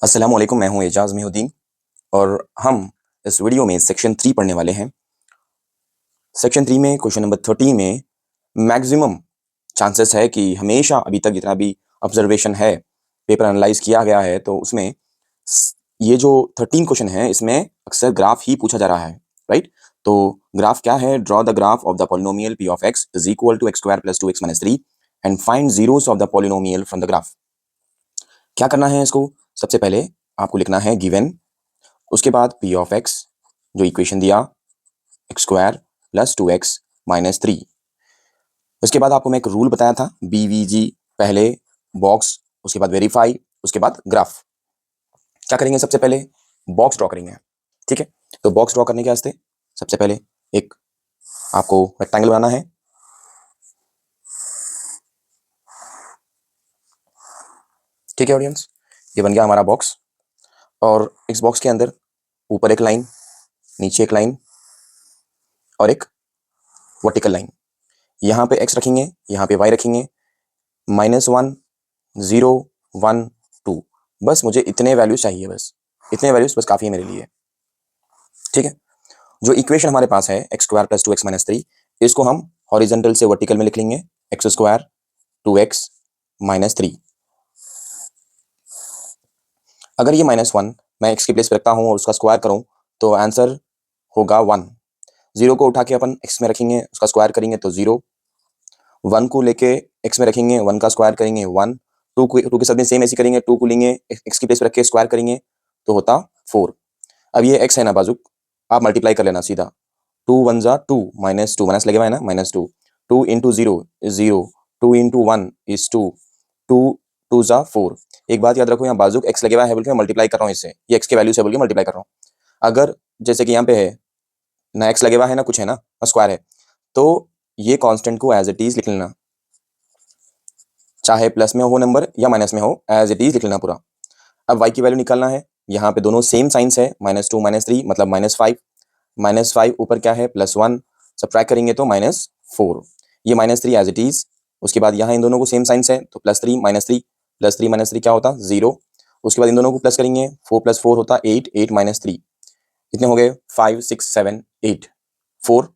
अस्सलामुअलैकुम, मैं हूं एजाज मेहुद्दीन और हम इस वीडियो में सेक्शन 3 पढ़ने वाले हैं। सेक्शन 3 में क्वेश्चन नंबर 30 में मैक्सिमम चांसेस है कि हमेशा अभी तक जितना भी ऑब्जर्वेशन है, पेपर एनालाइज किया गया है, तो उसमें ये जो 13 क्वेश्चन है इसमें अक्सर ग्राफ ही पूछा जा रहा है, राइट। तो ग्राफ क्या है? Draw the graph of the polynomial p of x is equal to x square plus 2x minus 3 and find zeros of the polynomial from the graph. क्या करना है इसको? सबसे पहले आपको लिखना है गिवन, उसके बाद p ऑफ x जो इक्वेशन दिया x square plus 2x minus 3। उसके बाद आपको मैं एक रूल बताया था BVG, पहले बॉक्स, उसके बाद वेरीफाई, उसके बाद ग्राफ। क्या करेंगे? सबसे पहले बॉक्स ड्रॉ करेंगे, ठीक है। तो बॉक्स ड्रॉ करने के वास्ते सबसे पहले एक आपको रेक्टेंगल बनाना है। ठीक है ऑडियंस, ये बन गया हमारा बॉक्स। और इस बॉक्स के अंदर ऊपर एक लाइन, नीचे एक लाइन और एक वर्टिकल लाइन। यहाँ पे x रखेंगे, यहाँ पे y रखेंगे, -1 0 1 2। बस मुझे इतने वैल्यूज चाहिए, बस इतने वैल्यूज बस काफ़ी है मेरे लिए, ठीक है। जो इक्वेशन हमारे पास है x square plus 2x minus 3, इसको हम हॉरिजॉन्टल से वर्टिकल में लिख लेंगे एक्स स्क्वायर 2x माइनस 3। अगर ये -1 मैं x के प्लेस पे रखता हूँ और उसका स्क्वायर करूँ तो आंसर होगा 1। 0 को उठा के अपन x में रखेंगे, उसका स्क्वायर करेंगे तो 0। 1 को लेके x में रखेंगे, 1 का स्क्वायर करेंगे 1। 2 के साथ में सेम ऐसी करेंगे, 2 को लेंगे x की प्लेस पे रख के स्क्वायर करेंगे तो होता 4। अब ये x है ना बाजुक, आप मल्टीप्लाई कर लेना सीधा। 2 1 जा 2 माइनस 2 माइनस लगे हुआ है ना, -2। 2 इंटू 0 इज 0, 2 इंटू 1 इज 2, 2 2 जा 4। एक बात याद रखो, यहाँ बाजुक x लगे हुआ है बोल के मैं मल्टीप्लाई कर रहा हूँ इससे, ये x के वैल्यू से बोल के मल्टीप्लाई कर रहा हूँ। अगर जैसे कि यहाँ पे है ना x लगे हुआ है ना कुछ है ना स्क्वायर है, तो ये कांस्टेंट को एज इट इज लिख लेना, चाहे प्लस में हो नंबर या माइनस में हो, एज इट इज लिख लेना पूरा। अब y की वैल्यू निकालना है, यहाँ पे दोनों सेम साइंस है, -2 -3 मतलब -5। -5 ऊपर क्या है +1, सब्ट्रैक्ट करेंगे तो -4। ये -3 एज इट इज। उसके बाद यहाँ इन दोनों को सेम साइंस है तो +3 -3 +3 -3 क्या होता 0। उसके बाद इन दोनों को प्लस करेंगे, 4 + 4 होता 8, 8 - 3 कितने हो गए 5 6 7 8 4।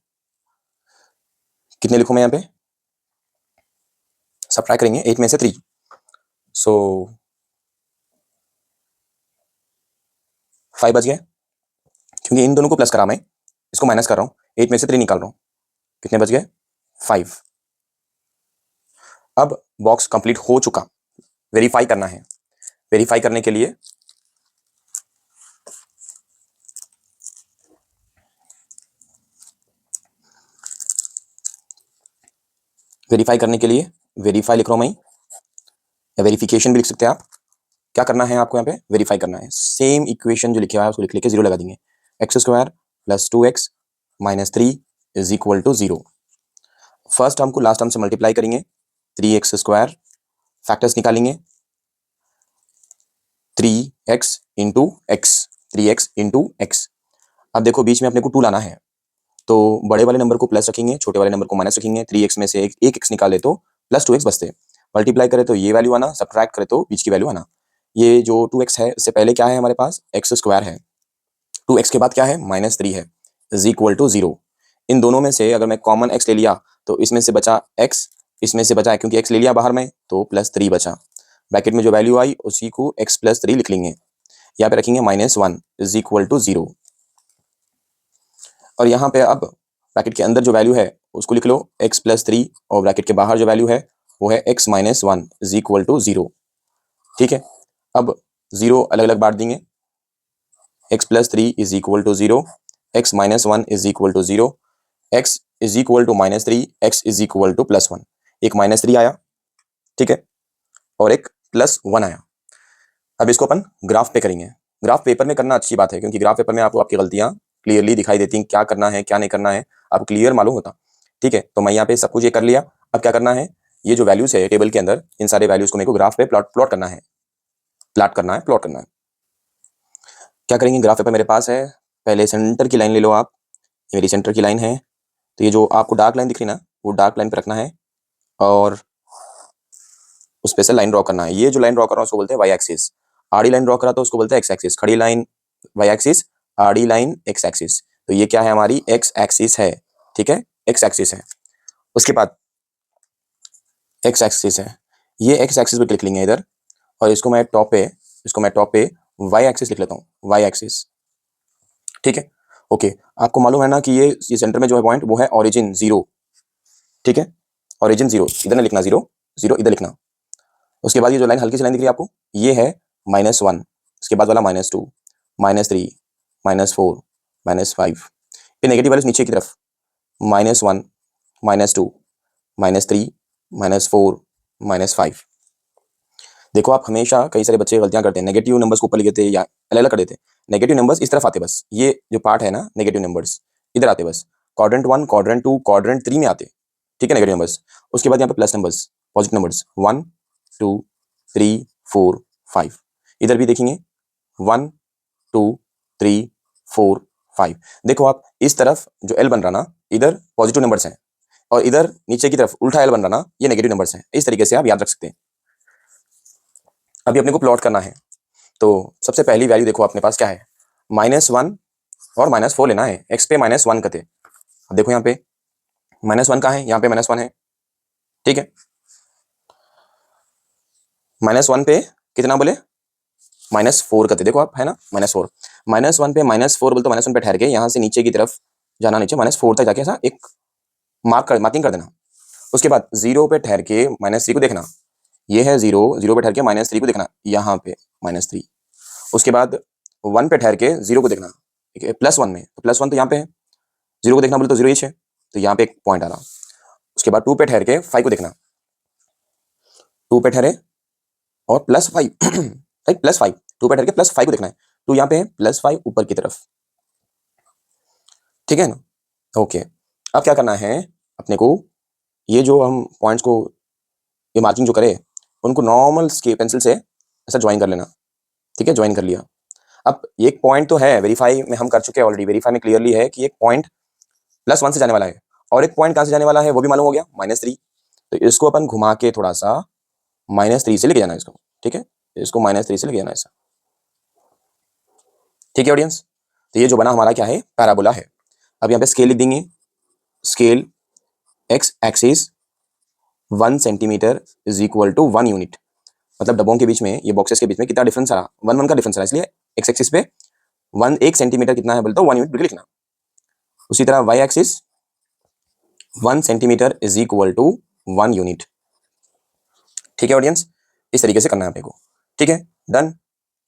कितने लिखूं मैं यहाँ पे? सब्ट्रैक्ट करेंगे 8 में से 3, सो 5 बच गए, क्योंकि इन दोनों को प्लस करा मैं, इसको माइनस कर रहा हूँ, 8 में से 3 निकाल रहा हूँ, कितने बच गए 5। अब बॉक्स कंप्लीट हो चुका, वेरीफाई करना है। वेरीफाई करने के लिए वेरीफाई लिख रहा हूं मैं, या वेरिफिकेशन भी लिख सकते हैं आप। क्या करना है आपको यहाँ पे? वेरीफाई करना है। सेम इक्वेशन जो लिखे हुआ है उसको लिख के 0 लगा देंगे, x square plus 2x minus 3 is equal to 0। First term को लास्ट टर्म से मल्टीप्लाई करेंगे, 3x स्क्वायर, फैक्टर्स निकालेंगे 3x into x, 3x into x. अब देखो बीच में अपने को 2 लाना है, तो बड़े वाले नंबर को प्लस रखेंगे, छोटे वाले नंबर को माइनस रखेंगे। 3x में से एक x निकाले तो प्लस 2x बचते। मल्टीप्लाई करे तो ये वैल्यू आना, सब्ट्रैक्ट करे तो बीच की वैल्यू आना। ये जो 2x है इससे पहले क्या है हमारे पास एक्स स्क्वायर है, 2x के बाद क्या है -3 है, इज इक्वल टू 0। इन दोनों में से अगर मैं कॉमन x ले लिया तो इसमें से बचा x, इसमें से बचा है क्योंकि x ले लिया बाहर में तो +3 बचा। ब्रैकेट में जो वैल्यू आई उसी को x + 3 लिख लेंगे, यहाँ पे रखेंगे -1 इज इक्वल टू 0। और यहाँ पे अब ब्रैकेट के अंदर जो वैल्यू है उसको लिख लो x + 3, और ब्रैकेट के बाहर जो वैल्यू है वो है x - 1 इज इक्वल टू 0। ठीक है, अब 0 अलग अलग बांट देंगे, x + 3 is equal to 0, x - 1 is equal to 0, x is equal to -3, x is equal to +1। एक -3 आया, ठीक है, और एक +1 आया। अब इसको अपन ग्राफ पे करेंगे। ग्राफ पेपर में करना अच्छी बात है, क्योंकि ग्राफ पेपर में आपको आपकी गलतियां क्लियरली दिखाई देती हैं, क्या करना है क्या नहीं करना है आपको क्लियर मालूम होता। ठीक है, तो मैं यहाँ पे सब कुछ ये कर लिया। अब क्या करना है, ये जो वैल्यूज है टेबल के अंदर, इन सारे वैल्यूज को मेरे को ग्राफ पे प्लॉट करना है, प्लॉट करना है। क्या करेंगे, ग्राफ पेपर मेरे पास है, पहले सेंटर की लाइन ले लो आप, ये मेरी सेंटर की लाइन है। तो ये जो आपको डार्क लाइन दिख रही ना, वो डार्क लाइन पे रखना है और उस पे से लाइन ड्रॉ करना है। ये जो लाइन ड्रॉ कर रहा हूँ उसको बोलते हैं वाई एक्सिस। आड़ी लाइन ड्रॉ करा तो उसको बोलते हैं एक्स एक्सिस, खड़ी लाइन वाई एक्सिस, आड़ी लाइन एक्स एक्सिस। तो ये क्या है, हमारी एक्स एक्सिस है, ठीक है, एक्स एक्सिस है। उसके बाद एक्स एक्सिस है, ये एक्स एक्सिस पे क्लिक लेंगे इधर, और इसको मैं टॉप पे वाई एक्सिस लिख लेता हूँ, वाई एक्सिस, ठीक है। ओके, आपको मालूम है ना कि ये सेंटर में जो है पॉइंट वो है ओरिजिन 0, ठीक है, ओरिजिन 0 इधर नहीं लिखना, 0 0 इधर लिखना। उसके बाद ये जो लाइन हल्की सी लाइन दिख रही है आपको, ये है -1, उसके बाद वाला -2, -3, -4, -5, फिर नेगेटिव वैल्यूज नीचे की तरफ, -1, -2, -3, -4, -5। देखो आप हमेशा, कई सारे बच्चे गलतियां करते हैं, नेगेटिव नंबर्स को ऊपर लिख देते हैं या अलग अलग कर देते हैं। नेगेटिव नंबर्स इस तरफ आते बस, ये जो पार्ट है ना नेगेटिव नंबर्स इधर आते बस, क्वाड्रेंट 1, क्वाड्रेंट 2, क्वाड्रेंट 3 में आते, ठीक है, नेगेटिव नंबर्स। उसके बाद यहाँ पे प्लस नंबर्स, पॉजिटिव नंबर्स 1, 2, 3, 4, 5। इधर भी देखेंगे 1, 2, 3, 4, 5। देखो आप इस तरफ जो एल बन रहा ना, इधर पॉजिटिव नंबर्स हैं, और इधर नीचे की तरफ उल्टा एल बन रहा ना, ये नेगेटिव नंबर्स हैं। इस तरीके से आप याद रख सकते हैं। अभी अपने को प्लॉट करना है, तो सबसे पहली वैल्यू देखो अपने पास क्या है, -1 और -4 लेना है। एक्स पे -1 कते, अब देखो यहाँ पे -1 का है, यहाँ पे -1 है, ठीक है। -1 पे कितना बोले, -4 कते, देखो आप है ना -4, -1 पे -4 बोले तो -1 पे ठहर के यहाँ से नीचे की तरफ जाना, नीचे -4 तक जाके ऐसा एक मार्किंग कर देना। उसके बाद 0 पे ठहर के -3 को देखना, ये है 0, 0 पे ठहर के -3 को देखना, यहाँ पे -3। उसके बाद 1 पे ठहर के 0 को देखना, ठीक है, +1 में, तो +1 तो यहाँ पे है, 0 को देखना बोले तो 0 ही है, तो यहाँ पे एक पॉइंट आ रहा। उसके बाद 2 पे ठहर के 5 को देखना, 2 पे ठहरे और +5 राइट, +5, 2 पे ठहर के +5 को देखना है, तो यहाँ पे है +5 ऊपर की तरफ, ठीक है ना। ओके, अब क्या करना है अपने को, ये जो हम पॉइंट्स को ये मार्किंग जो करे, उनको नॉर्मल स्केल पेंसिल से ऐसा ज्वाइन कर लेना, ठीक है, ज्वाइन कर लिया। अब एक पॉइंट तो है वेरीफाई में हम कर चुके हैं ऑलरेडी, वेरीफाई में क्लियरली है कि एक पॉइंट +1 से जाने वाला है, और एक पॉइंट कहाँ से जाने वाला है वो भी मालूम हो गया, -3। तो इसको अपन घुमा के थोड़ा सा -3 से लेके जाना है इसको, ठीक है, इसको -3 से लेके जाना है ऐसा, ठीक है ऑडियंस। तो ये जो बना हमारा क्या है, पैराबोला है। अब यहाँ पे स्केल लिख देंगे, scale x axis 1 centimetre is equal to 1 unit, मतलब डब्बों के बीच में, ये बॉक्सेस के बीच में कितना डिफरेंस आ रहा, 1 1 का डिफरेंस आ रहा, इसलिए एक्स एक्सिस पे 1 सेंटीमीटर कितना है बोलते तो 1 यूनिट बिल्कुल लिखना। उसी तरह y axis 1 centimetre is equal to 1 unit, ठीक है ऑडियंस, इस तरीके से करना है अपने को, ठीक है, डन,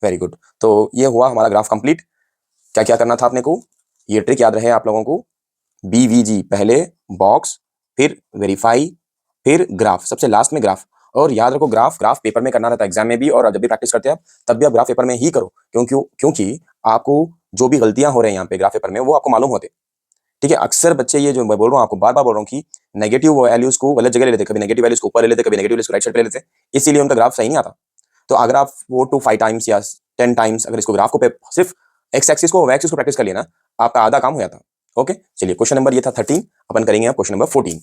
वेरी गुड। तो ये हुआ हमारा ग्राफ कंप्लीट। क्या क्या करना था अपने को, ये ट्रिक याद रहे आप लोगों को, BVG पहले बॉक्स, फिर वेरीफाई, फिर ग्राफ, सबसे लास्ट में ग्राफ। और याद रखो ग्राफ पेपर में करना रहता है, एग्जाम में भी, और जब भी प्रैक्टिस करते हैं आप तब भी आप ग्राफ पेपर में ही करो, क्योंकि आपको जो भी गलतियां हो रही हैं यहाँ पे ग्राफ पेपर में वो आपको मालूम होते, ठीक है। अक्सर बच्चे ये जो मैं बोल रहा हूँ आपको बार बार बोल रहा हूँ कि नेगेटिव वैल्यूज को गलत जगह ले लेते, कभी नेगेटिव वैल्यूज को ऊपर ले लेते, कभी नेगेटिव वैल्यूज को राइट साइड पे ले लेते, इसीलिए उनका ग्राफ सही नहीं आता। तो अगर आप 4 to 5 टाइम्स या 10 टाइम्स अगर इसको ग्राफ को सिर्फ एक्स एक्सिस को वाई एक्सिस को प्रैक्टिस कर लिया ना, आपका आधा काम हो जाता। ओके, चलिए क्वेश्चन नंबर ये था 13, अपन करेंगे अब क्वेश्चन नंबर 14।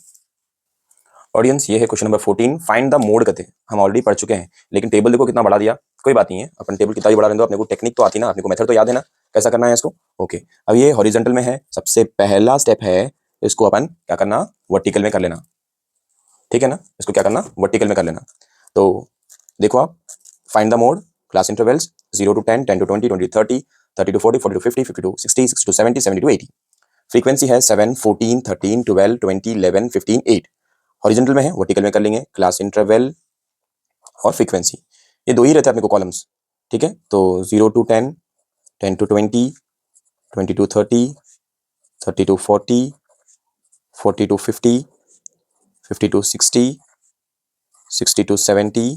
ऑडियंस ये है question number 14, find the mode कहते हैं, हम ऑलरेडी पढ़ चुके हैं, लेकिन टेबल देखो कितना बढ़ा दिया, कोई बात नहीं है, अपन टेबल कितना भी बढ़ा देंगे, अपने को टेक्निक तो आती ना, अपने को मेथड तो याद है ना कैसा करना है इसको। ओके, अब ये हॉरिजॉन्टल में है, सबसे पहला स्टेप है इसको अपन क्या करना, वर्टिकल में कर लेना, ठीक है ना, इसको क्या करना, वर्टिकल में कर लेना। तो देखो आप, find the mode, class intervals 0 to 10, 10 to 20, 20 to 30, 30 to 40, 40 to 50, 50 to 60, 60 to 70, 70 to 80। Frequency है 7, 14, 13, 12, 20, 11, 15, 8। हॉरिजॉन्टल में है, वर्टिकल में कर लेंगे, क्लास इंटरवल और फ्रीक्वेंसी, ये दो ही रहते हैं अपने को कॉलम्स, ठीक है। तो 0 to 10, 10 to 20, 20 to 30, 30 to 40, 40 to 50, 50 to 60, 60 to 70,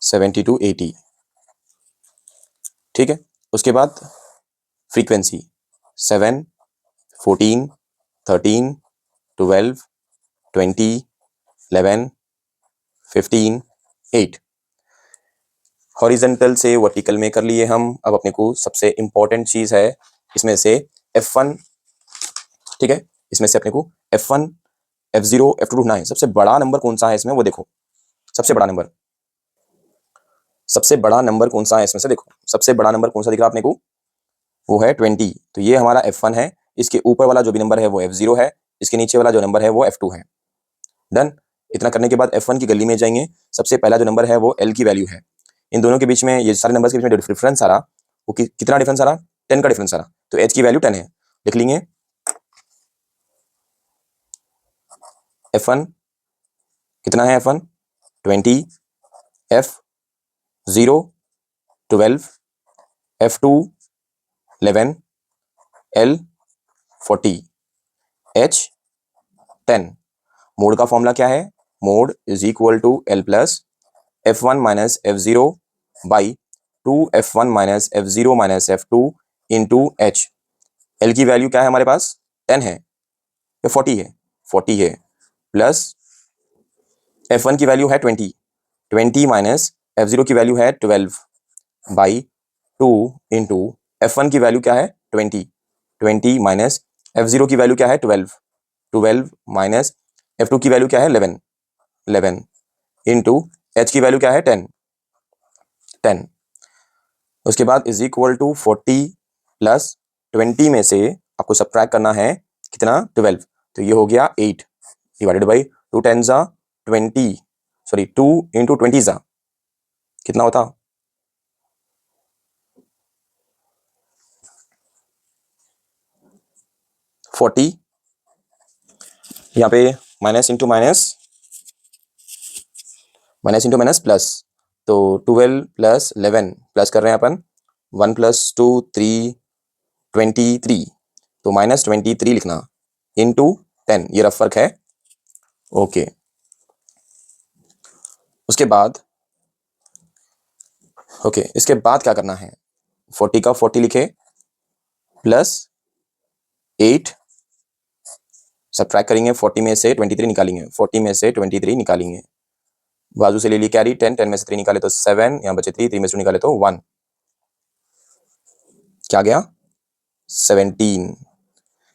70 to 80, ठीक है। उसके बाद फ्रीक्वेंसी 7, 14, 13, 12, 20, 11, 15, 8। हॉरिजॉन्टल से वर्टिकल में कर लिए हम। अब अपने को सबसे इंपॉर्टेंट चीज है इसमें से F1, ठीक है, इसमें से अपने को F1, F0, F2 ढूंढना है। सबसे बड़ा नंबर कौन सा है इसमें वो देखो, सबसे बड़ा नंबर सबसे बड़ा नंबर कौन सा है इसमें से? देखो सबसे बड़ा नंबर कौन सा दिख रहा है आपने को? वो है 20। तो ये हमारा F1 है। इसके ऊपर वाला जो भी नंबर है वो F0 है। इसके नीचे वाला जो नंबर है वो F2 है। डन। इतना करने के बाद F1 की गली में जाएंगे। सबसे पहला जो नंबर है वो L की वैल्यू है। इन दोनों के बीच में, ये सारे नंबर्स के बीच में डिफरेंस आ रहा, वो कितना डिफरेंस आ रहा? 10 का डिफरेंस आ रहा। तो H की वैल्यू 10 है। लिख लेंगे F1 कितना है? F1 20, F0 12, F2 11, L 40, H 10। Mode का फॉर्मूला क्या है? Mode is equal to L plus F1 minus F0 by 2 F1 minus F0 minus F2 into H। L की वैल्यू क्या है हमारे पास? 10 है या 40 है? 40 है। प्लस F1 की वैल्यू है 20, 20 माइनस F0 की वैल्यू है 12 बाई 2 इंटू F1 की वैल्यू क्या है? 20, 20 माइनस F0 की वैल्यू क्या है? 12, 12 माइनस F2 की वैल्यू क्या है? 11, 11 इंटू H की वैल्यू क्या है? 10, 10। उसके बाद इज इक्वल टू 40 प्लस 20 में से आपको सब्ट्रैक्ट करना है कितना? 12। तो ये हो गया 8 डिवाइडेड बाई 2 10 जा 20, सॉरी 2 इंटू 20 जा कितना होता? 40। यहाँ पे minus into minus, minus into minus plus. तो 12 प्लस 11 प्लस कर रहे हैं अपन, 1 प्लस 2 3, 23। तो माइनस 23 लिखना इंटू 10, ये रफ फर्क है। ओके। उसके बाद इसके बाद क्या करना है? 40 का 40 लिखे प्लस 8, सब्ट्रैक्ट करेंगे 40 में से 23 निकालेंगे, 40 में से 23 निकालेंगे, बाजू से ले ली कैरी 10, 10 में से 3 निकाले तो 7, यहाँ बचे 3, 3 में से 2 निकाले तो 1, क्या गया? 17।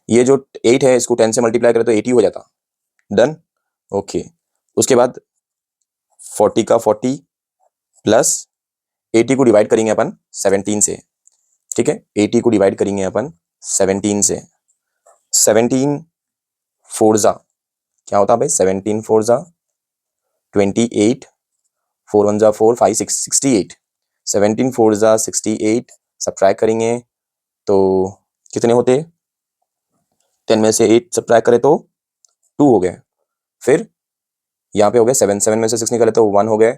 ये जो 8 है इसको 10 से मल्टीप्लाई करें तो 80 हो जाता। डन। ओके। उसके बाद 40 का 40 प्लस 80 को डिवाइड करेंगे अपन 17 से। ठीक है, 80 को डिवाइड करेंगे अपन 17 से। 17 फोर जा क्या होता है भाई? 17 फोर जा 28, 4 1 जा 4, 5 6 68। 17 फोर जा 68, सब्ट्रैक्ट करेंगे तो कितने होते? 10 में से 8 सब्ट्रैक्ट करें तो 2 हो गए। फिर यहाँ पे हो गए 7, 7 में से 6 निकाले तो 1 हो गए।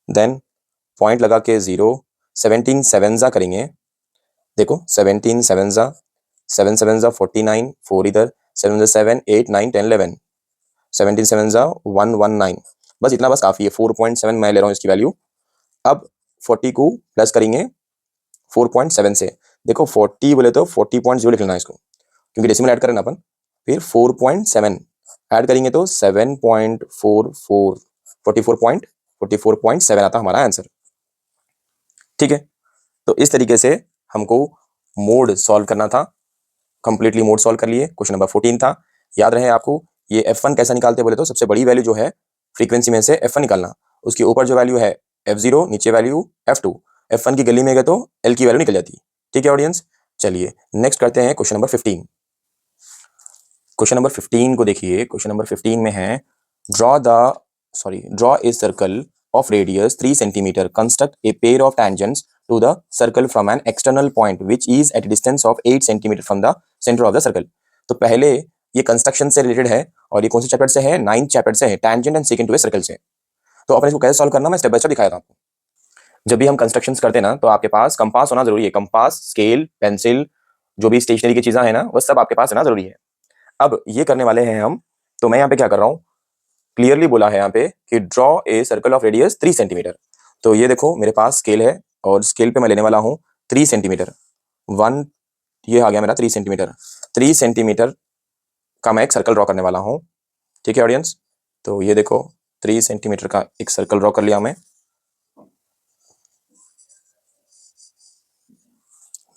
देन पॉइंट लगा के 0, 17 7 जा करेंगे, देखो 17 7 जा 7 7 जा 49, 4 इधर, 7 जा 7 8 9 10 11, 17 7 जा 119। बस इतना बस काफ़ी है। 4.7 मैं ले रहा हूँ इसकी वैल्यू। अब 40 को प्लस करेंगे 4.7 से। देखो 40 बोले तो 40.0 लिख लेना इसको, क्योंकि डेसिमल ऐड करें ना अपन। फिर 4.7 ऐड करेंगे तो 7.44, 44.7 आता हमारा आंसर। ठीक है, तो इस तरीके से हमको मोड सॉल्व करना था। कंप्लीटली मोड सॉल्व कर लिए। क्वेश्चन नंबर 14 था। याद रहे आपको, ये F1 कैसा निकालते बोले तो सबसे बड़ी वैल्यू जो है फ्रीक्वेंसी में से F1 निकालना, उसके ऊपर जो वैल्यू है F0, नीचे वैल्यू F2। F1 की गली में गए तो L की वैल्यू निकल जाती। ठीक है ऑडियंस, चलिए नेक्स्ट करते हैं क्वेश्चन नंबर 15। क्वेश्चन नंबर 15 को देखिए। क्वेश्चन नंबर 15 में है draw a circle of radius 3 centimeter. Construct a pair of tangents to the circle from an external point which is at a distance of 8 centimeter from the center of the circle. तो पहले ये construction से related है और ये कौन से chapter से है? 9th चैप्टर से है, tangent and secant to a circle से। तो अपन इसको कैसे सॉल्व करना मैं स्टेप बाय स्टेप दिखाया था आपको। जब भी हम कंस्ट्रक्शंस करते हैं ना तो आपके पास कंपास होना जरूरी है। कंपास, स्केल, पेंसिल, जो भी स्टेशनरी की चीजें हैं ना वो सब आपके पास रहना जरूरी है। अब ये करने वाले हैं हम। तो मैं यहाँ पे क्या कर रहा हूँ, क्लियरली बोला है यहाँ पे कि draw a circle of radius 3 centimetre. तो ये देखो मेरे पास स्केल है और स्केल पे मैं लेने वाला हूँ 3 सेंटीमीटर। 1, ये आ गया मेरा 3 सेंटीमीटर। 3 सेंटीमीटर का मैं एक सर्कल ड्रॉ करने वाला हूँ। ठीक है ऑडियंस, तो ये देखो 3 सेंटीमीटर का एक सर्कल ड्रॉ कर लिया मैं।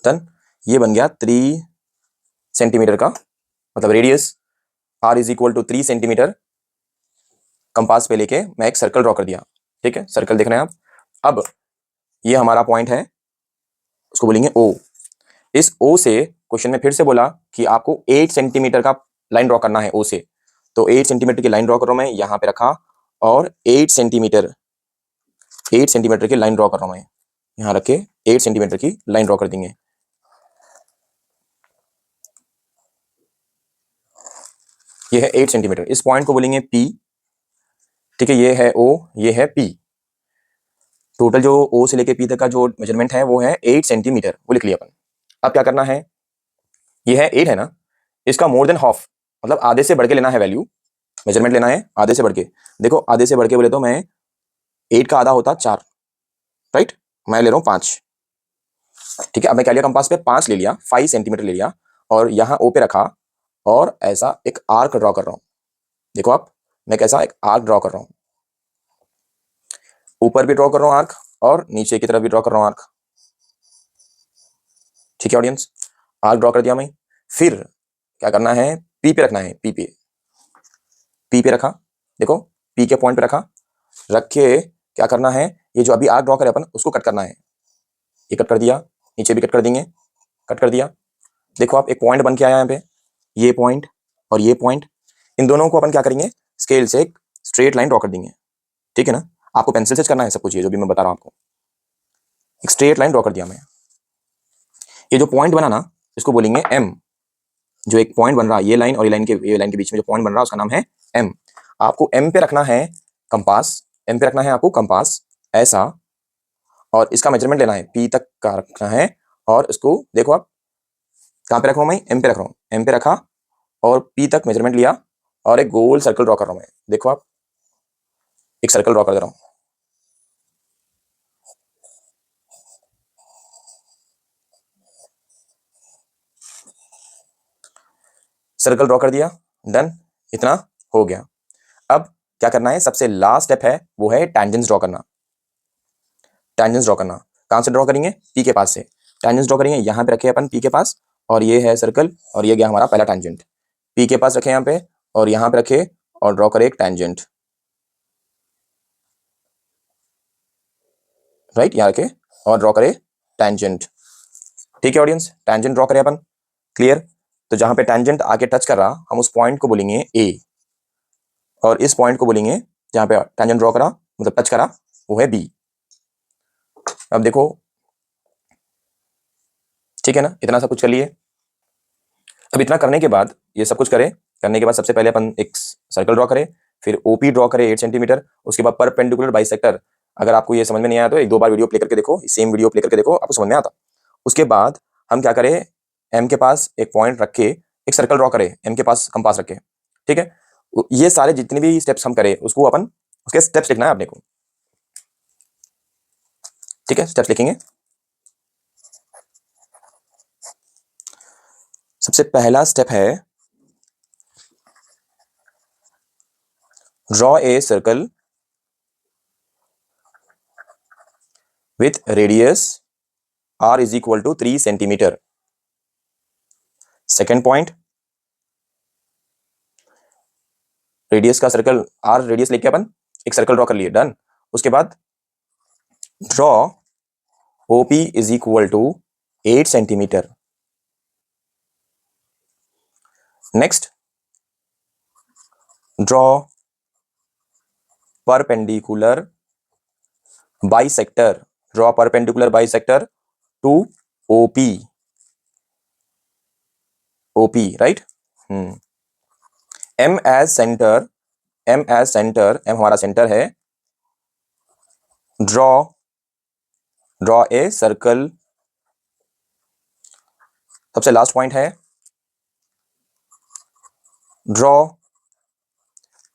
डन। ये बन गया 3 सेंटीमीटर का, मतलब radius r is equal to 3 centimetre. Compass पे लेके मैं एक सर्कल ड्रॉ कर दिया। ठीक है, सर्कल देख रहे हैं आप। अब ये हमारा पॉइंट है, उसको बोलेंगे ओ। इस ओ से क्वेश्चन में फिर से बोला कि आपको 8 सेंटीमीटर का लाइन ड्रॉ करना है ओ से, तो 8 सेंटीमीटर की लाइन ड्रॉ कर रहा हूं मैं, यहां पे रखा और 8 सेंटीमीटर की लाइन ड्रॉ कर रहा हूं मैं, यहां रख के 8 सेंटीमीटर की लाइन ड्रॉ कर देंगे। ये है 8 सेंटीमीटर, इस पॉइंट को बोलेंगे पी, ठीक है, ये है ओ, ये है पी। टोटल जो ओ से लेके पी तक का जो मेजरमेंट है वो है 8 सेंटीमीटर, वो लिख लिया अपन। अब क्या करना है, ये है 8 है ना, इसका मोर देन हाफ, मतलब आधे से बढ़ के लेना है वैल्यू, मेजरमेंट लेना है आधे से बढ़ के। देखो आधे से बढ़ के बोले तो मैं 8 का आधा होता 4, राइट, मैं ले रहा हूँ 5, ठीक है। अब मैं क्या लिया, कंपास पे 5 ले लिया, 5 सेंटीमीटर ले लिया और यहाँ ओ पे रखा और ऐसा एक आर्क ड्रॉ कर रहा हूँ। देखो आप, मैं कैसा एक आर्क ड्रॉ कर रहा हूँ, ऊपर भी ड्रॉ कर रहा हूँ आर्क और नीचे की तरफ भी ड्रॉ कर रहा हूँ आर्क, ठीक है ऑडियंस। आर्क ड्रॉ कर दिया मैं, फिर क्या करना है, पी पे रखना है, पी पे रखा, देखो पी के पॉइंट पे रखा, रख के क्या करना है, ये जो अभी आर्क ड्रॉ करे अपन उसको कट करना है, ये कट कर दिया, नीचे भी कट कर देंगे, कट कर दिया। देखो आप एक पॉइंट बन के आया यहाँ पे, ये पॉइंट और ये पॉइंट, इन दोनों को अपन क्या करेंगे, स्केल से एक स्ट्रेट लाइन ड्रॉ कर देंगे, ठीक है ना। आपको पेंसिल से करना है सब कुछ, ये जो भी मैं बता रहा हूँ आपको, एक स्ट्रेट लाइन ड्रॉ कर दिया मैं। ये जो पॉइंट बना ना, इसको बोलेंगे एम। जो एक पॉइंट बन रहा है, ये लाइन और ये लाइन के बीच में जो पॉइंट बन रहा है उसका नाम है एम। आपको एम पे रखना है कंपास, एम पे रखना है आपको कंपास ऐसा, और इसका मेजरमेंट लेना है, पी तक का रखना है। और इसको देखो आप, कहाँ पे रख रहा हूँ मैं, एम पे रख रहा हूँ, एम पे रखा और पी तक मेजरमेंट लिया और एक गोल सर्कल ड्रॉ कर रहा हूँ मैं। देखो आप, एक सर्कल ड्रॉ कर दे रहा हूँ, सर्कल ड्रॉ कर दिया, डन, इतना हो गया। अब क्या करना है, सबसे लास्ट स्टेप है वो है टैंजेंट्स ड्रॉ करना। टैंजेंट्स ड्रॉ करना कहाँ से ड्रॉ करेंगे, पी के पास से। टैंजेंट्स ड्रॉ करेंगे, यहाँ पे रखे अपन पी के पास, और ये है सर्कल और ये गया हमारा पहला टैंजेंट, पी के पास रखे यहाँ पे और यहाँ पे रखे और ड्रॉ करे एक टैंजेंट, राइट, यहाँ रखे और ड्रॉ करे टैंजेंट, ठीक है ऑडियंस। टैंजेंट ड्रॉ करें अपन, क्लियर। तो जहां पे टैंजेंट आके टच कर रहा, हम उस पॉइंट को बोलेंगे ए, और इस पॉइंट को बोलेंगे जहां पे टैंजेंट ड्रॉ करा, मतलब टच करा, वो है बी। अब देखो, ठीक है ना, इतना सब कुछ कर लिए। अब इतना करने के बाद, ये सब कुछ करे, करने के बाद सबसे पहले अपन एक सर्कल ड्रॉ करें, फिर ओपी ड्रॉ करें 8 सेंटीमीटर, उसके बाद परपेंडिकुलर बाइसेक्टर। अगर आपको ये समझ में नहीं आया तो एक दो बार वीडियो प्ले करके देखो, सेम वीडियो प्ले करके देखो, आपको समझ में आता। उसके बाद हम क्या करें, एम के पास एक पॉइंट रख के एक सर्कल ड्रॉ करें, एम के पास कंपास रखे, ठीक है। ये सारे जितने भी स्टेप्स हम करें उसको अपन, उसके स्टेप्स लिखना है अपने को, ठीक है, स्टेप्स लिखेंगे। सबसे पहला स्टेप है, draw a circle with radius r is equal to 3 centimetre. Second point, radius का सर्कल, r रेडियस लेके अपन एक सर्कल ड्रॉ कर लिए, डन। उसके बाद draw OP is equal to 8 centimetre. Next, draw perpendicular bisector, draw perpendicular bisector to OP, OP, right. M as centre, M as centre, M हमारा centre है। Draw a circle, सबसे last point है, draw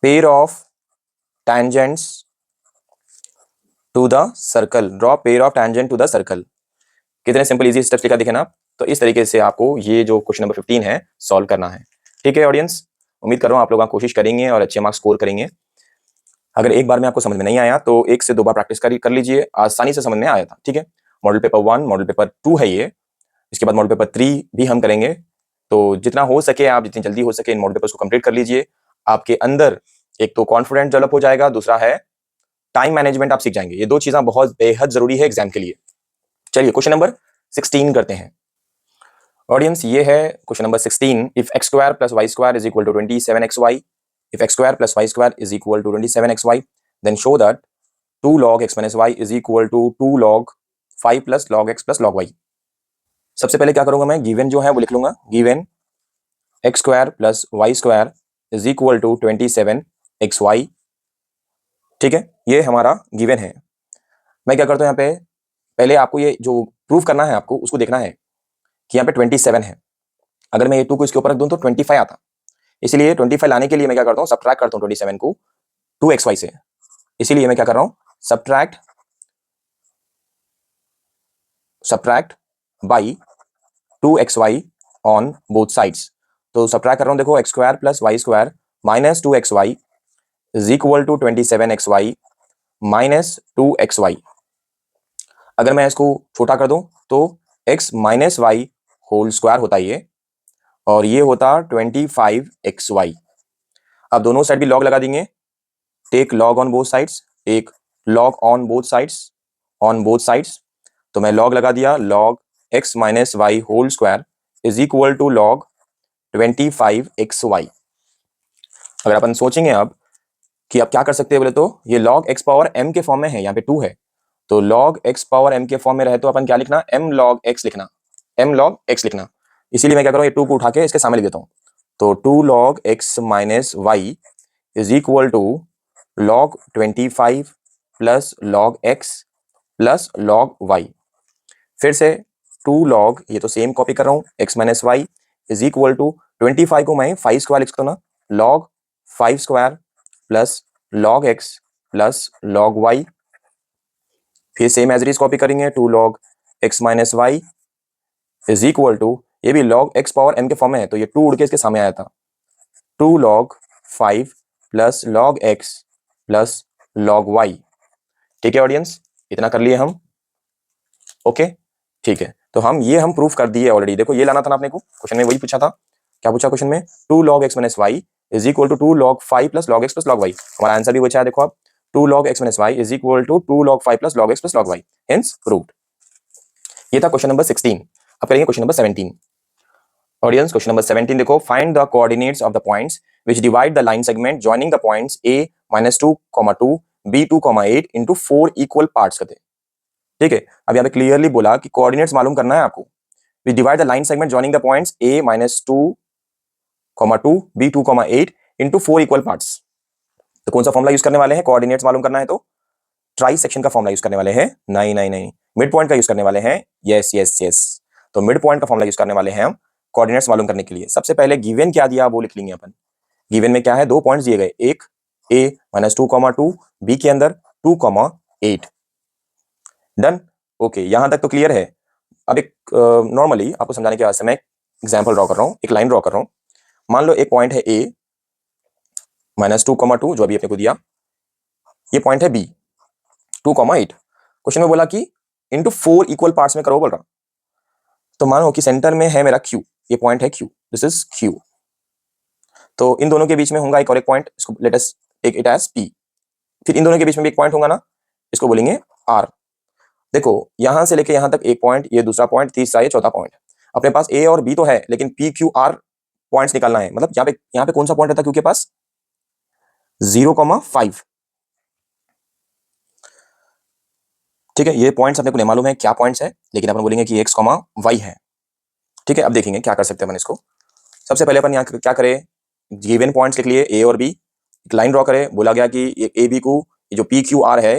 pair of tangents to the circle, draw pair of tangent to the circle. कितने simple easy steps लिखा, दिखे ना। तो इस तरीके से आपको ये जो क्वेश्चन नंबर 15 है सॉल्व करना है, ठीक है ऑडियंस। उम्मीद कर रहा हूँ आप लोग कोशिश करेंगे और अच्छे मार्क्स स्कोर करेंगे। अगर एक बार में आपको समझ में नहीं आया तो एक से दो बार प्रैक्टिस कर लीजिए, आसानी से समझ में आया था, ठीक है। मॉडल पेपर 1, मॉडल पेपर 2 है ये, इसके बाद मॉडल पेपर 3 भी हम करेंगे। तो जितना हो सके आप, जितनी जल्दी हो सके इन मॉडल पेपर्स को कंप्लीट कर लीजिए। आपके अंदर एक तो कॉन्फिडेंस डेवलप हो जाएगा, दूसरा है टाइम मैनेजमेंट आप सीख जाएंगे। ये दो चीजें बहुत बेहद जरूरी है एग्जाम के लिए। चलिए क्वेश्चन नंबर 16 करते हैं। ऑडियंस ये है question number 16। If x square plus y square is equal to 27xy, if x square plus y square is equal to 27xy, then show that 2 log x minus y is equal to 2 log 5 plus log x plus log y। सबसे पहले क्या करूंगा मैं, given जो है वो लिख लूंगा। Given x square plus y square is equal to 27xy। ठीक है, ये हमारा गिवन है। मैं क्या करता हूँ यहाँ पे, पहले आपको ये जो प्रूफ करना है आपको उसको देखना है कि यहाँ पे 27 है। अगर मैं ये 2 को इसके ऊपर रख दूं तो 25 आता। इसीलिए 25 लाने के लिए मैं क्या करता हूँ, सब्ट्रैक्ट करता हूँ 27 को 2xy से। इसीलिए मैं क्या कर रहा हूँ, subtract by 2xy on both sides. तो सब्ट्रैक्ट कर रहा हूँ, देखो x square plus y square minus 2xy is equal to 27xy minus 2xy। अगर मैं इसको छोटा कर दूं तो x minus y whole square होता है ये, और ये होता 25xy। अब दोनों साइड भी लॉग लगा देंगे। Take log on both sides, take log on both sides. तो मैं लॉग लगा दिया, log x minus y whole square is equal to log 25xy। अगर अपन सोचेंगे अब कि आप क्या कर सकते हैं बोले तो ये log x पावर m के फॉर्म में है, यहाँ पे 2 है, तो log x पावर m के फॉर्म में रहे तो अपन क्या लिखना, m log x लिखना। इसीलिए मैं क्या करूँ, ये 2 को उठा के इसके सामने लिख देता हूँ। तो 2 log x minus y is equal to log 25 plus log x plus log y। फिर से 2 log, ये तो सेम कॉपी कर रहा हूँ, x minus y is equal to 25 को मैं 5 स्क्वायर लिख सकता हूँ ना, log 5 स्क्वायर प्लस log x plus log y। फिर same as it is copy करेंगे, 2 log x minus y is equal to, ये भी log x पावर m के फॉर्म में है तो ये 2 उड़ के इसके सामने आया था, 2 log 5 plus log x plus log y। ठीक है ऑडियंस, इतना कर लिए हम। ओके ठीक है, तो हम प्रूफ कर दिए ऑलरेडी। देखो ये लाना था ना आपने को, क्वेश्चन में वही पूछा था। क्या पूछा क्वेश्चन में, 2 log x minus y is equal to 2 log 5 plus log x plus log y। हमारा आंसर भी बचा है, देखो आप, 2 log x minus y is equal to 2 log 5 plus log x plus log y, hence proved. ये था question number 16। अब करेंगे question number 17। Audience question number 17 देखो, find the coordinates of the points which divide the line segment joining the points a -2, 2 b2, 8 into 4 equal parts करते हैं। ठीक है, अब यहाँ पे क्लियरली बोला कि कोऑर्डिनेट्स मालूम करना है आपको। We divide the line segment joining the points a -2, 2 b2, 8 into 4 equal parts. तो कौन सा फॉर्मुला यूज करने वाले हैं, कोऑर्डिनेट्स मालूम करना है तो ट्राई सेक्शन का फॉर्मुला यूज करने वाले हैं। नहीं, मिड पॉइंट का यूज करने वाले हैं। यस, तो मिड पॉइंट का फॉर्मुला यूज करने वाले हैं हम कोऑर्डिनेट्स मालूम करने के लिए। सबसे पहले गिवन क्या दिया वो लिख लेंगे अपन। गिवन में क्या है, 2 पॉइंट्स दिए गए, एक a -2, 2 b के अंदर 2, 8। डन, ओके, यहां तक तो क्लियर है। अब एक नॉर्मली आपको समझाने के वास्ते मैं एग्जांपल ड्रॉ कर रहा हूं, एक लाइन ड्रॉ कर रहा हूं। मान लो एक पॉइंट है a -2, 2 जो अभी अपने को दिया, ये पॉइंट है b 2, 8। क्वेश्चन में बोला कि इनटू 4 इक्वल पार्ट्स में करो बोल रहा। तो मानो कि सेंटर में है मेरा q, ये पॉइंट है q, दिस इज q। तो इन दोनों के बीच में होगा एक और एक पॉइंट, इसको let us take it as p। फिर इन दोनों के बीच में भी एक पॉइंट होगा ना, इसको बोलेंगे r। देखो यहां से लेके यहां तक एक पॉइंट, ये दूसरा पॉइंट, तीसरा, ये चौथा पॉइंट। अपने पास a और b तो है, लेकिन p q r पॉइंट्स निकालना है। मतलब यहाँ पे कौन सा पॉइंट रहता है q के पास, 0,5। ठीक है, ये पॉइंट्स अपने को नहीं मालूम है क्या पॉइंट्स है, लेकिन अपन बोलेंगे कि x, y है। ठीक है, अब देखेंगे क्या कर सकते हैं अपन इसको। सबसे पहले अपन यहाँ क्या करें, गिवन पॉइंट्स लिख लिए a और b, एक लाइन ड्रॉ करें। बोला गया कि ये a b को, ये जो p q r है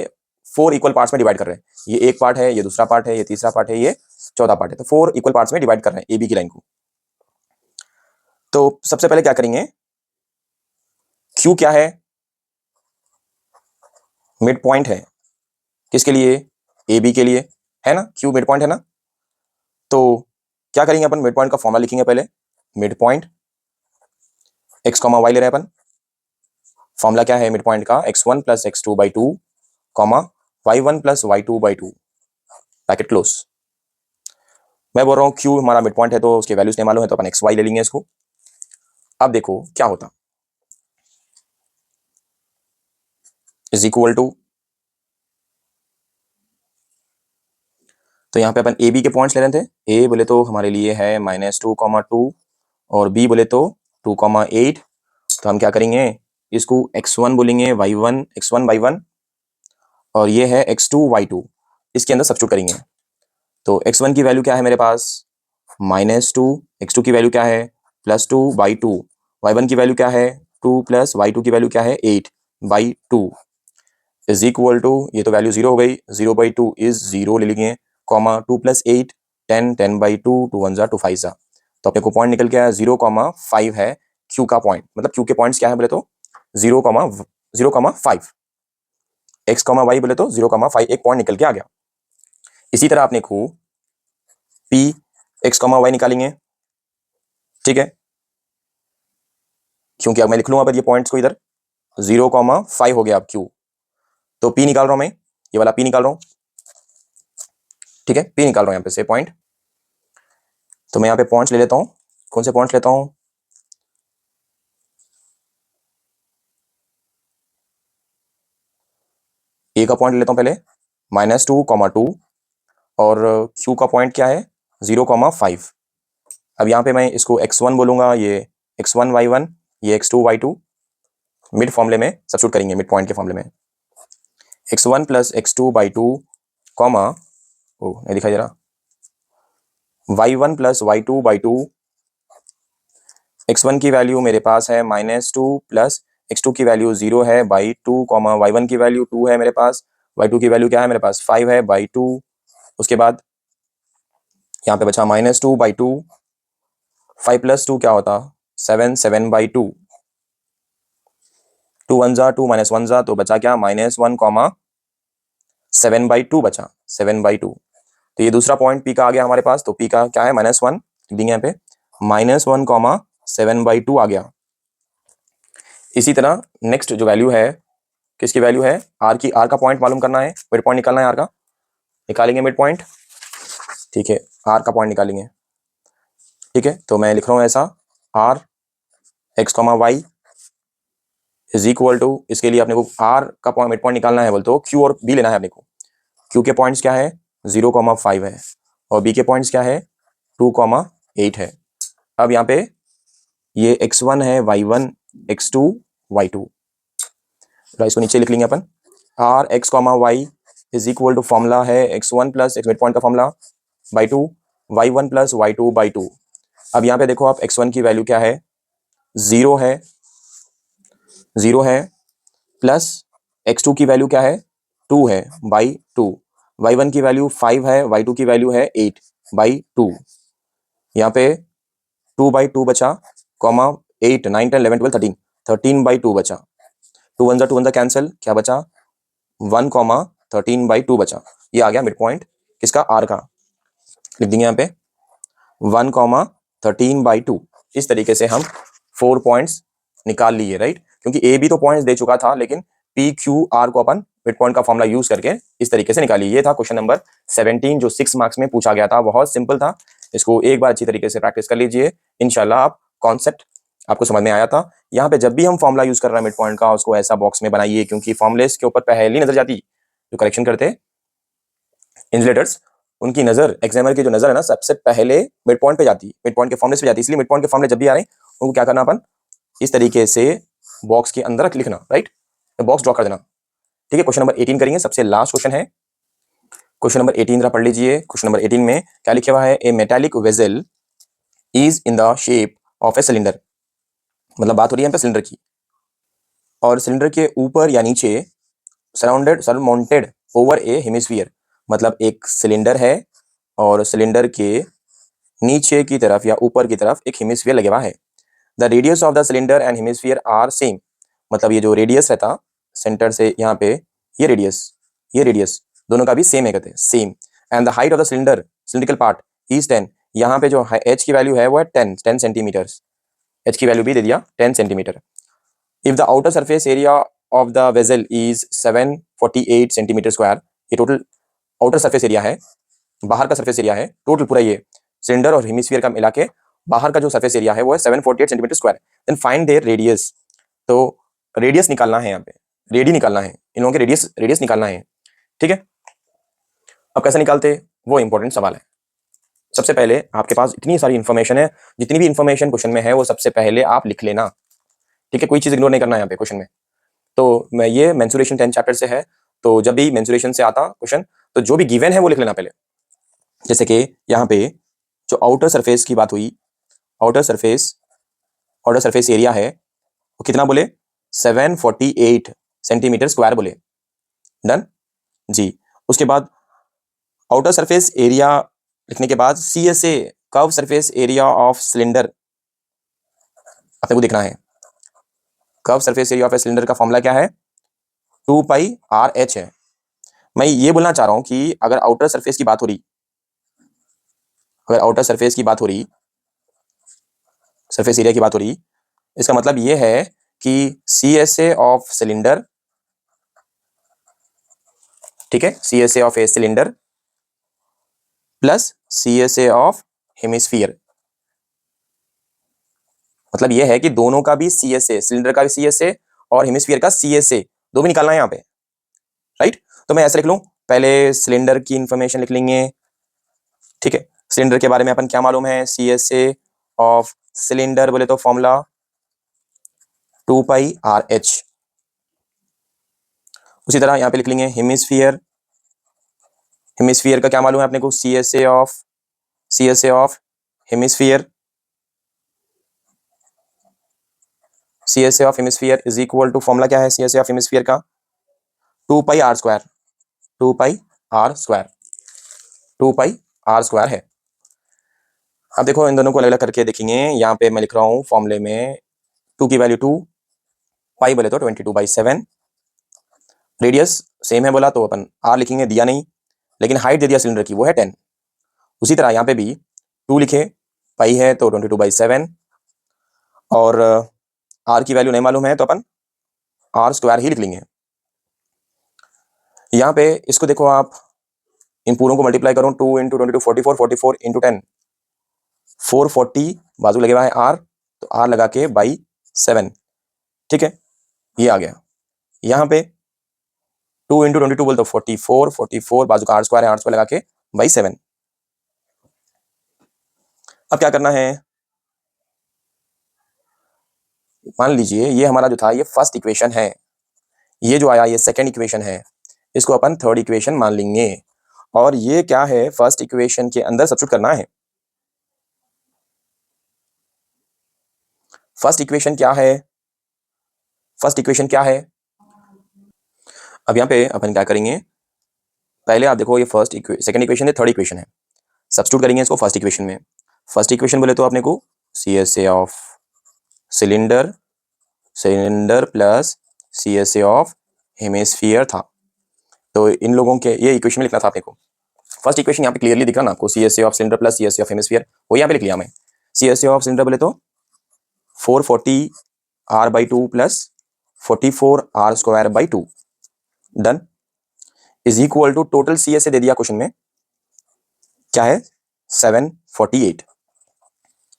4 इक्वल पार्ट्स में डिवाइड कर रहे हैं। ये एक पार्ट है, ये दूसरा पार्ट है, ये तीसरा पार्ट है, ये चौथा पार्ट है। तो 4 इक्वल पार्ट्स में डिवाइड कर रहे हैं ए बी की लाइन को। तो सबसे पहले क्या करेंगे, Q क्या है, मिड पॉइंट है, किसके लिए, ए बी के लिए, है ना, Q मिड पॉइंट है ना। तो क्या करेंगे अपन, मिड पॉइंट का फॉर्मुला लिखेंगे पहले। मिड पॉइंट x, y ले रहे हैं अपन। फॉर्मुला क्या है मिड पॉइंट का, x1 plus x2 by 2, y1 plus y2 by 2, bracket close. मैं बोल रहा हूँ Q हमारा मिड पॉइंट है तो उसके वैल्यूज नहीं मालूम है, तो अपन xy ले लेंगे इसको। अब देखो क्या होता, इज इक्वल टू तो यहाँ पे अपन ए बी के पॉइंट्स ले रहे थे। ए बोले तो हमारे लिए है -2, 2 और बी बोले तो 2, 8। तो हम क्या करेंगे, इसको x1 बोलेंगे, y1 x1 y1 और ये है x2 y2, इसके अंदर सब्स्टिट्यूट करेंगे। तो x1 की वैल्यू क्या है मेरे पास -2, x2 की वैल्यू क्या है +2 by 2, y1 की वैल्यू क्या है 2 प्लस y2 की वैल्यू क्या है 8/2 इज इक्वल टू, ये तो वैल्यू 0 हो गई, 0/2 इज 0 ले लेंगे, कॉमा 2 + 8 10, 10/2, 2 1 2 5। तो अपने को पॉइंट निकल के आया 0,5 है क्यू का पॉइंट। मतलब क्यू के पॉइंट्स क्या है बोले तो 0,5, x, y बोले तो 0,5 एक पॉइंट निकल के आ गया। इसी तरह अपने को p x, y निकालेंगे, ठीक है, क्योंकि अब मैं लिख लूंगा ये पॉइंट्स को इधर 0,5 हो गया अब q। तो p निकाल रहा हूं मैं, ये वाला p निकाल रहा हूं, ठीक है, p निकाल रहा हूं यहाँ पे से पॉइंट। तो मैं यहाँ पे पॉइंट्स ले लेता हूं, कौन से पॉइंट्स लेता हूं, a का पॉइंट लेता हूं पहले -2, 2 और q का पॉइंट क्या है 0,5। अब यहाँ पे मैं इसको x1 बोलूंगा, ये x1 y1, ये x2 y2, मिड फॉर्मूले में सब्स्टिट्यूट करेंगे, मिड पॉइंट के फॉर्मूले में x1 + x2/2 कॉमा, ओ नहीं दिखाई दे रहा, y1 + y2/2, x1 की वैल्यू मेरे पास है -2 प्लस x2 की वैल्यू 0 है /2, y1 की वैल्यू 2 है मेरे पास, y2 की वैल्यू क्या है मेरे पास 5 है /2। उसके बाद यहाँ पे बचा -2/2, 5 + 2 क्या होता 7, 7/2, 2 1 2 -1 तो बचा क्या -1, 7/2 बचा, 7/2। तो ये दूसरा पॉइंट पी का आ गया हमारे पास। तो पी का क्या है -1 लिख देंगे यहाँ पे, -1, 7/2 आ गया। इसी तरह नेक्स्ट जो वैल्यू है, किसकी वैल्यू है आर की, आर का पॉइंट मालूम करना है, मिड पॉइंट निकालना है आर का, निकालेंगे मिड पॉइंट, ठीक है, आर का पॉइंट निकालेंगे, ठीक है। तो मैं लिख रहा हूँ ऐसा, R x, y is equal to, इसके लिए अपने को आर का पॉइंट मिड पॉइंट निकालना है बोल तो क्यू और बी लेना है अपने को। क्यू के पॉइंट्स क्या है 0,5 है और बी के पॉइंट्स क्या है 2,8 है। अब यहाँ पे ये x1 है y1, x2 y2, तो इसको नीचे लिख लेंगे अपन, R x, y is equal to formula है x1 + x मिड पॉइंट का फॉर्मूला /2, y1 + y2/2। अब यहाँ पे देखो आप x1 की वैल्यू क्या है 0 है, 0 है, प्लस x2 की वैल्यू क्या है 2 है /2, y1 की वैल्यू 5 है, y2 की वैल्यू है 8/2। यहाँ पे 2/2 बचा, कॉमा 8, 9, 10, 11, 12, 13, 13/2 बचा, 2 1 2 1 कैंसिल, क्या बचा 1, 13/2 बचा। ये आ गया मिड पॉइंट किसका आर का, लिख देंगे यहाँ पे 1, 13/2। इस तरीके से हम 4 पॉइंट्स निकाल लिए, राइट, क्योंकि ए भी तो पॉइंट्स दे चुका था, लेकिन पी क्यू आर को अपन मिड पॉइंट का फॉर्मूला यूज करके इस तरीके से निकालिए। ये था क्वेश्चन नंबर 17 जो 6 मार्क्स में पूछा गया था, बहुत सिंपल था। इसको एक बार अच्छी तरीके से प्रैक्टिस कर लीजिए, इंशाल्लाह आप कॉन्सेप्ट आपको समझ में आया था। यहाँ पे जब भी हम फॉर्मूला यूज कर रहे हैं मिड पॉइंट का, उसको ऐसा बॉक्स में बनाइए, क्योंकि फॉर्मुलेस के ऊपर पहली नजर जाती जो करेक्शन करते इन्सुलेटर्स, उनकी नजर, एग्जामिनर की जो नजर है ना, सबसे पहले मिड पॉइंट पे जाती है, मिड पॉइंट के फॉर्मुले पे जाती है। इसलिए मिड पॉइंट के फॉर्मुले जब भी आ रहे हैं उनको क्या करना अपन, इस तरीके से बॉक्स के अंदर लिखना, राइट, बॉक्स ड्रॉ कर देना, ठीक है। क्वेश्चन नंबर 18 करेंगे, सबसे लास्ट क्वेश्चन है। क्वेश्चन नंबर 18 जरा पढ़ लीजिए। क्वेश्चन नंबर 18 में क्या लिखा हुआ है, a metallic vessel is in the shape of a cylinder, मतलब बात हो रही है यहाँ पे सिलेंडर की, और सिलेंडर के ऊपर या नीचे सरमाउंटेड ओवर ए हेमिस्फीयर, मतलब एक सिलेंडर है और सिलेंडर के नीचे की तरफ या ऊपर की तरफ एक हेमिस्फीयर लगा हुआ है। The radius of the cylinder and hemisphere are same, मतलब ये जो रेडियस रहता सेंटर से यहाँ पे, ये रेडियस दोनों का भी सेम है, कहते हैं same. And the height of the cylinder, cylindrical part is 10, यहाँ पे जो एच की वैल्यू है वो है 10 सेंटीमीटर, एच की वैल्यू भी दे दिया 10 centimetre. If the outer surface area of the vessel is 748 centimetre square, ये टोटल आउटर सरफेस एरिया है, बाहर का सरफेस एरिया है, टोटल पूरा ये सिलेंडर और हेमिस्फीयर का मिला के बाहर का जो सरफेस एरिया है वो है 748 centimetre square. Then find their radius, तो रेडियस निकालना है, यहाँ पे रेडी निकालना है, इन लोगों के रेडियस निकालना है, ठीक है। अब कैसे निकालते, वो इंपॉर्टेंट सवाल है। सबसे पहले आपके पास इतनी सारी इन्फॉर्मेशन है, जितनी भी इन्फॉर्मेशन क्वेश्चन में है वो सबसे पहले आप लिख लेना, ठीक है? कोई चीज इग्नोर नहीं करना है यहाँ पे क्वेश्चन में। तो मैं ये मेंसुरेशन 10 चैप्टर से है, तो जब भी मेंसुरेशन से आता क्वेश्चन तो जो भी गिवन है वो लिख लेना पहले। जैसे कि यहाँ पे जो आउटर सरफेस की बात हुई, आउटर सरफेस एरिया है वो कितना बोले? 748 सेंटीमीटर स्क्वायर बोले। डन जी। उसके बाद आउटर सरफेस एरिया लिखने के बाद CSA curve surface area of cylinder अपने को देखना है। Curve surface area of a cylinder का फॉर्मूला क्या है? 2πRH है। मैं ये बोलना चाह रहा हूं कि अगर आउटर सरफेस की बात हो रही, सरफेस एरिया की बात हो रही, इसका मतलब ये है कि CSA ऑफ सिलेंडर, ठीक है, CSA of a cylinder plus CSA of hemisphere, मतलब ये है कि दोनों का भी CSA, सिलेंडर का भी CSA और हेमिस्फीयर का CSA दो भी निकालना है यहाँ पे, राइट? तो मैं ऐसे लिख लूं, पहले सिलेंडर की इंफॉर्मेशन लिख लेंगे, ठीक है? सिलेंडर के बारे में अपन क्या मालूम है? CSA ऑफ सिलेंडर बोले तो फॉर्मूला 2πRH। उसी तरह यहाँ पे लिख लेंगे हेमिस्फीयर, हेमिस्फीयर का क्या मालूम है अपने को? CSA of hemisphere, CSA of hemisphere is equal to, formula क्या है CSA ऑफ हेमिस्फीयर का? 2πR square, 2πR square, 2πR square है। अब देखो इन दोनों को अलग अलग करके देखेंगे। यहाँ पे मैं लिख रहा हूँ फॉर्मूले में 2 की वैल्यू 2, पाई बोले तो 22/7, रेडियस सेम है बोला तो अपन R लिखेंगे, दिया नहीं, लेकिन हाइट दे दिया सिलेंडर की, वो है 10। उसी तरह यहाँ पे भी 2 लिखे, पाई है तो 22/7, और R की वैल्यू नहीं मालूम है तो अपन R स्क्वायर ही लिख लेंगे। यहाँ पे इसको देखो आप, इन पूरों को मल्टीप्लाई करो, 2 × 22 44, 44 × 10 440, बाजू लगे हुआ है R, तो R लगा के बाई 7, ठीक है, ये आ गया। यहाँ पे 2 × 22 बोल तो 44, 44 बाजू का R स्क्वायर है, R स्क्वायर लगा के बाई 7। अब क्या करना है? मान लीजिए ये हमारा जो था ये फर्स्ट इक्वेशन है, ये जो आया ये सेकंड इक्वेशन है, इसको अपन थर्ड इक्वेशन मान लेंगे, और ये क्या है? फर्स्ट इक्वेशन के अंदर सब्स्टिट्यूट करना है। फर्स्ट इक्वेशन क्या है? अब यहाँ पे अपन क्या करेंगे, पहले आप देखो ये सेकंड इक्वेशन है, थर्ड इक्वेशन है, सब्स्टिट्यूट करेंगे इसको फर्स्ट इक्वेशन में। फर्स्ट इक्वेशन बोले तो अपने को CSA of cylinder plus CSA of hemisphere था, तो इन लोगों के ये इक्वेशन में लिखना था अपने को। फर्स्ट इक्वेशन यहाँ पे क्लियरली दिख रहा ना आपको, CSA of cylinder plus CSA of hemisphere, वो यहाँ पे लिख लिया मैं। CSA ऑफ सिलेंडर बोले तो 440R/2 plus 44R²/2, done, is equal to total CSA दे दिया क्वेश्चन में, क्या है? 748।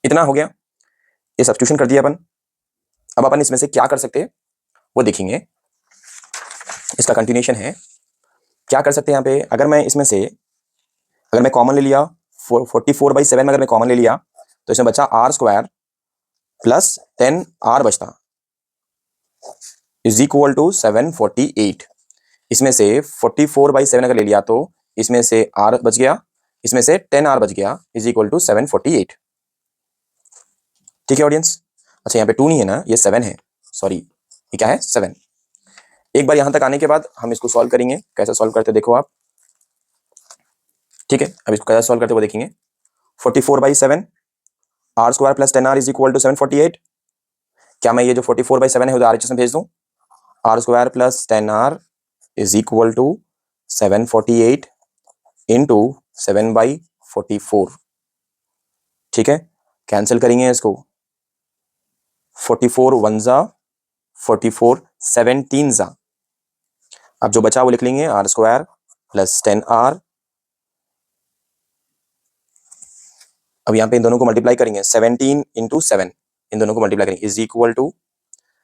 इतना हो गया, ये सब्स्टिट्यूशन कर दिया अपन। अब अपन इसमें से क्या कर सकते हैं वो देखेंगे, इसका कंटिन्यूएशन है। क्या कर सकते हैं यहाँ पे? अगर मैं इसमें से, अगर मैं कॉमन ले लिया 44/7 में, अगर मैं कॉमन ले लिया तो इसमें बचा R स्क्वायर प्लस 10R बचता, इज इक्वल टू 748। इसमें से 44/7 अगर ले लिया तो इसमें से R बच गया, इसमें से 10R बच गया, इज इक्वल टू 748, ठीक है ऑडियंस? अच्छा यहाँ पे 2 नहीं है ना, ये 7 है, सॉरी, ये क्या है? 7। एक बार यहां तक आने के बाद हम इसको सॉल्व करेंगे, कैसे सॉल्व करते देखो आप, ठीक है? अब इसको कैसे सॉल्व करते वो देखेंगे। 44/7 R square plus 10R is equal to 748। क्या मैं ये जो 44/7 है उधर RHS में भेज दूं? R square plus 10R is equal to 748 into 7/44, ठीक है? कैंसिल करेंगे इसको, 44 1 जा 44, 17 जा, अब जो बचा वो लिख लेंगे R स्क्वायर प्लस 10R। अब यहाँ पे इन दोनों को मल्टीप्लाई करेंगे, 17 × 7, इन दोनों को मल्टीप्लाई करेंगे, इज इक्वल टू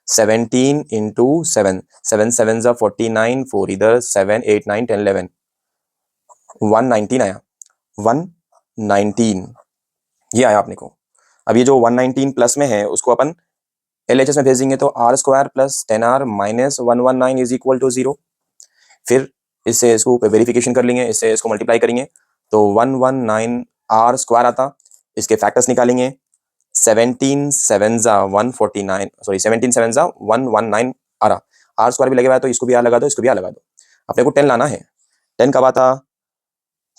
17 × 7, 7 7 जा 49, 4 इधर 7 8 9 10 11, 119 आया। 119 ये आया अपने को। अब ये जो 119 प्लस में है उसको अपन LHS में भेज देंगे तो R square plus 10r minus 119 is equal to 0। फिर इससे इसको वेरिफिकेशन कर लेंगे, इससे इसको मल्टीप्लाई करेंगे तो 119 आर स्क्वायर आता। इसके फैक्टर्स निकालेंगे 17 7 जा 149 सॉरी 17 7 जा 119 आ रहा। आर स्क्वायर भी लगे हुआ है तो इसको भी आर लगा दो, इसको भी आर लगा दो। अपने को 10 लाना है। 10 कब आता?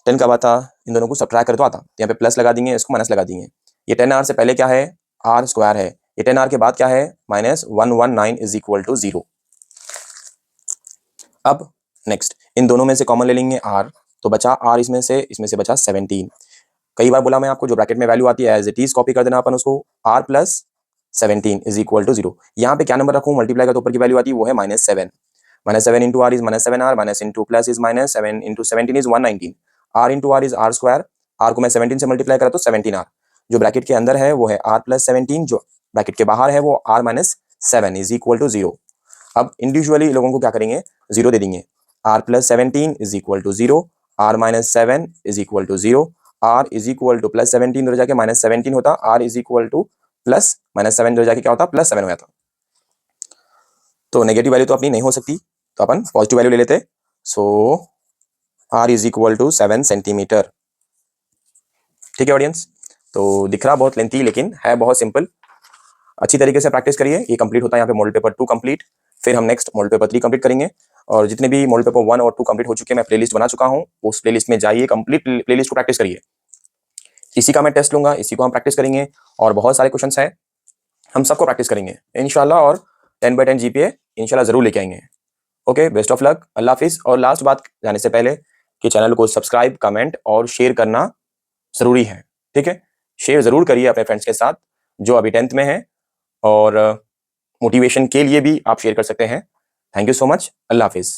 10 कब आता? इन दोनों को सब्ट्रैक्ट कर तो आता। यहाँ पे प्लस लगा देंगे, इसको माइनस लगा देंगे। ये 10r से पहले क्या है? आर स्क्वायर है। ये 10r के बाद क्या है? Minus 119 is equal to 0। अब नेक्स्ट इन दोनों में से कॉमन ले लेंगे r, तो बचा r इसमें से बचा 17। कई बार बोला मैं आपको जो ब्रैकेट में वैल्यू आती है एज इट इज कॉपी कर देना अपन उसको, r plus 17 is equal to 0। यहाँ पे क्या नंबर रखूँ मल्टीप्लाई का तो ऊपर की वैल्यू आती है वो है -7। -7 into R is -7r, minus into plus is -7 into 17 is 119। r into R is R square, r को मैं 17 से मल्टीप्लाई करा तो 17r। जो ब्रैकेट के अंदर है वो है r प्लस 17, जो ब्रैकेट के बाहर है वो r minus 7 is equal to 0। अब इंडिविजुअली लोगों को क्या करेंगे? 0 दे देंगे। r plus 17 is equal to 0, r minus 7 is equal to 0, r is equal to plus 17 उधर जाके -17 होता, r is equal to plus -7 उधर जाके क्या होता? +7 हो जाता। तो नेगेटिव वैल्यू तो अपनी नहीं हो सकती, तो अपन पॉजिटिव वैल्यू ले लेते। So r is equal to 7 centimetre. ठीक है ऑडियंस, तो दिख रहा बहुत लेंथी लेकिन है बहुत सिंपल। अच्छी तरीके से प्रैक्टिस करिए। ये कंप्लीट होता है यहाँ पे मॉडल पेपर 2 कंप्लीट। फिर हम नेक्स्ट मॉडल पेपर 3 कंप्लीट करेंगे। और जितने भी मॉडल पेपर 1 और 2 कंप्लीट हो चुके हैं मैं प्लेलिस्ट बना चुका हूँ, उस प्लेलिस्ट में जाइए, कंप्लीट प्लेलिस्ट को प्रैक्टिस करिए। इसी का मैं टेस्ट लूंगा, इसी को हम प्रैक्टिस करेंगे और बहुत सारे क्वेश्चंस हैं, हम सबको प्रैक्टिस करेंगे इंशाल्लाह। और 10/10 GPA इंशाल्लाह जरूर लेके आएंगे। ओके, बेस्ट ऑफ लक, अल्लाह हाफिज। और लास्ट बात जाने से पहले कि चैनल को सब्सक्राइब, कमेंट और शेयर करना जरूरी है। ठीक है, शेयर जरूर करिए अपने फ्रेंड्स के साथ जो अभी 10th में है, और मोटिवेशन के लिए भी आप शेयर कर सकते हैं। Thank you so much, Allah Hafiz.